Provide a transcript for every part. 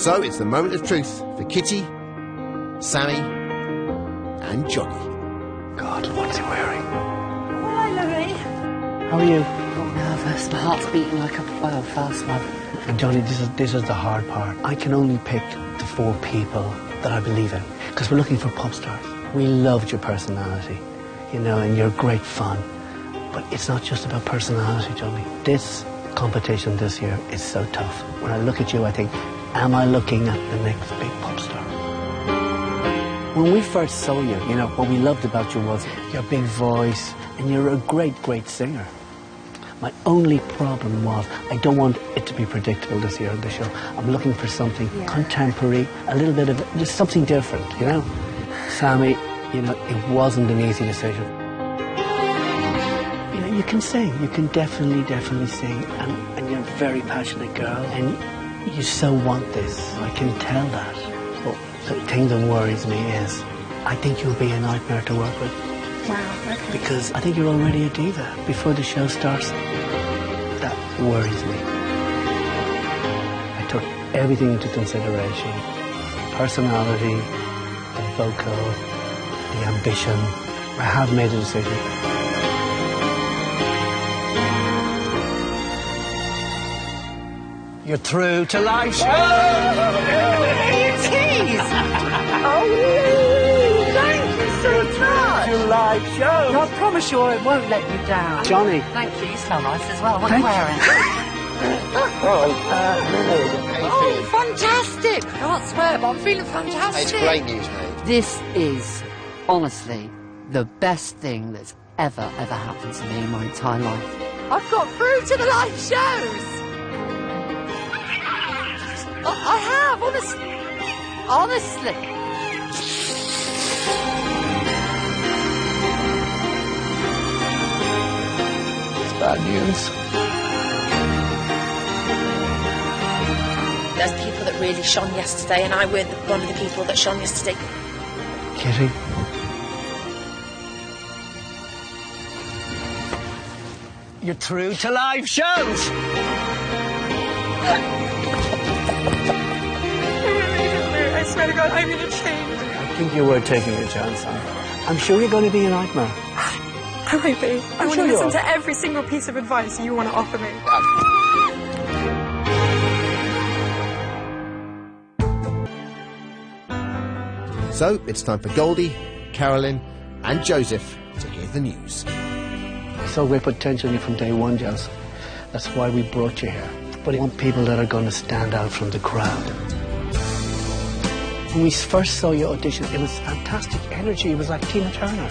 So it's the moment of truth for Kitty, Sammy and Johnny. God, what's he wearing? Hi, Louis. How are you? I'm nervous. My heart's beating like a fast one. And Johnny, this is the hard part. I can only pick the 4 people that I believe in, because we're looking for pop stars. We loved your personality, you know, and you're great fun. But it's not just about personality, Johnny. This competition this year is so tough. When I look at you, I think, am I looking at the next big pop star? When we first saw you, you know, what we loved about you was your big voice, and you're a great, great singer. My only problem was I don't want it to be predictable this year on the show. I'm looking for something contemporary, a little bit of just something different, you know. Sammy, you know, it wasn't an easy decision. You know, you can sing. You can definitely sing, and you're a very passionate girl, and you so want this. I can tell that. But the thing that worries me is I think you'll be a nightmare to work with. Wow, okay. Because I think you're already a diva before the show starts. That worries me. I took everything into consideration. The personality, the vocal, the ambition. I have made a decision. You're through to live show! Oh, you tease! Oh, thank you so much! To live show! I promise you I won't let you down. Johnny. Thank you. You smell nice as well. What are you Thank wearing? Oh, fantastic! I can't swear, but I'm feeling fantastic. It's great news, mate. This is, honestly, the best thing that's ever happened to me in my entire life. I've got through to the live shows! I have, honestly. It's bad news. There's people that really shone yesterday, and I were one of the people that shone yesterday. Kitty. You're through to live shows! I swear to God, I'm going to change. I think you were taking a chance on her. I'm sure you're going to be a nightmare. I won't be. I want sure to you listen are. to every single piece of advice you want to offer me. So it's time for Goldie, Carolyn and Joseph to hear the news. I saw great potential in you from day one, Joseph. That's why we brought you here. But I want people that are going to stand out from the crowd. When we first saw your audition, it was fantastic energy. It was like Tina Turner.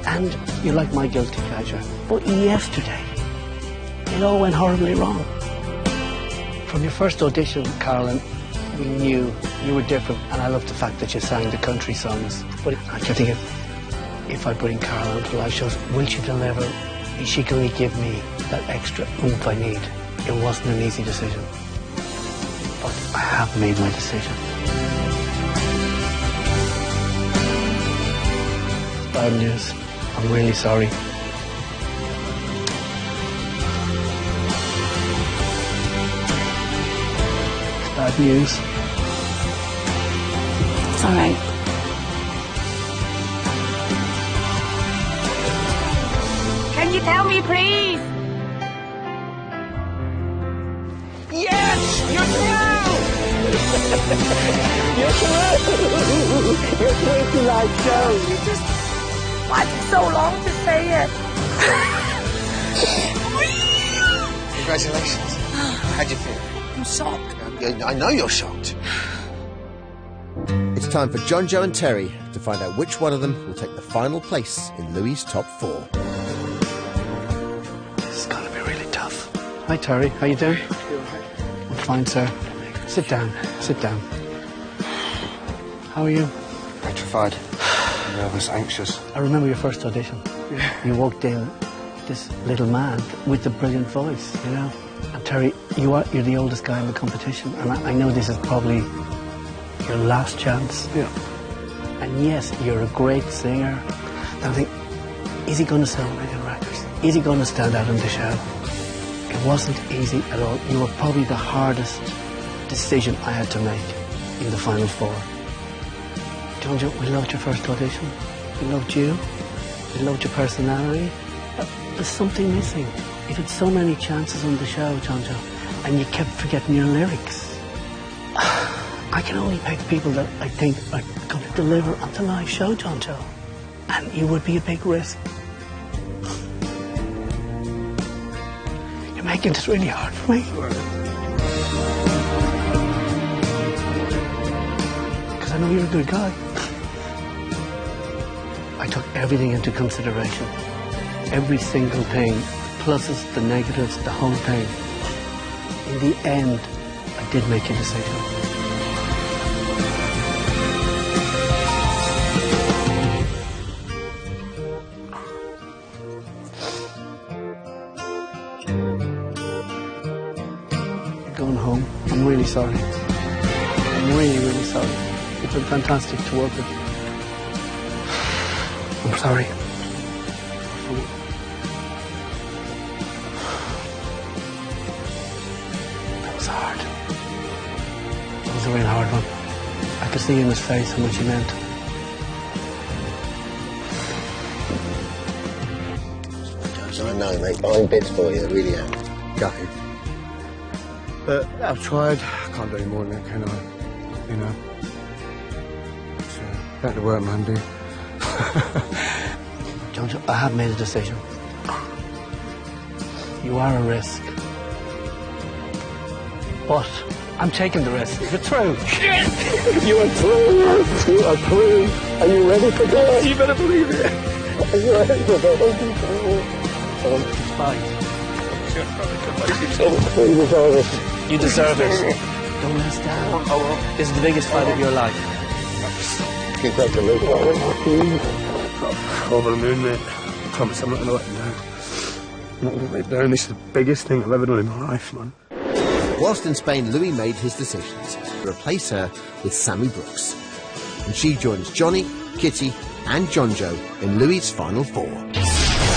And you're like my guilty pleasure. But yesterday, it all went horribly wrong. From your first audition, Carolyn, we knew you were different, and I love the fact that you sang the country songs. But I kept thinking, if I bring Carolyn to live shows, will she deliver? Is she going to give me that extra oomph I need? It wasn't an easy decision. But I have made my decision. It's bad news. I'm really sorry. It's bad news. It's all right. Can you tell me, please? Yes! You're through! You're through! You're through to live shows! You just wanted so long to say it. Congratulations. How'd you feel? I'm shocked. I know you're shocked. It's time for John, Joe and Terry to find out which one of them will take the final place in Louis' top 4. This is going to be really tough. Hi, Terry. How you doing? I'm fine, sir. Sit down. Sit down. How are you? Petrified, nervous, anxious. I remember your first audition. You walked in, this little man with a brilliant voice, you know. And Terry, you're the oldest guy in the competition, and I know this is probably your last chance. Yeah. And yes, you're a great singer. And I think, is he going to sell a million records? Is he going to stand out on the show? It wasn't easy at all. You were probably the hardest decision I had to make. in the final four. John Joe, we loved your first audition. We loved you. We loved your personality. But there's something missing. You had so many chances on the show, John Joe, and you kept forgetting your lyrics. I can only pick people that I think are going to deliver on the live show, John Joe. And you would be a big risk. You're making this really hard for me. Because I know you're a good guy. I took everything into consideration. Every single thing. The pluses, the negatives, the whole thing. In the end, I did make a decision. Going home. I'm really sorry. I'm really, really sorry. You've been fantastic to work with. I'm sorry. That was hard. That was a real hard one. I could see in his face how much he meant. I know, mate. Buying bits for you, I really am. Gutted. But I've tried. I can't do any more than that, can I? You know. So, back to work Monday. John, I have made a decision. You are a risk. But I'm taking the risk. You're through. You are through. You are through. Are you ready for that? You better believe it. Are you ready for that? It's fine. You deserve it. You deserve it. Don't let us down. This is the biggest fight of your life. Congratulations. Over the moon, mate. I promise I'm not going to let you down. I'm not going to let you down. This is the biggest thing I've ever done in my life, man. Whilst in Spain, Louis made his decisions to replace her with Sammy Brooks. And she joins Johnny, Kitty and John Joe in Louis' final four.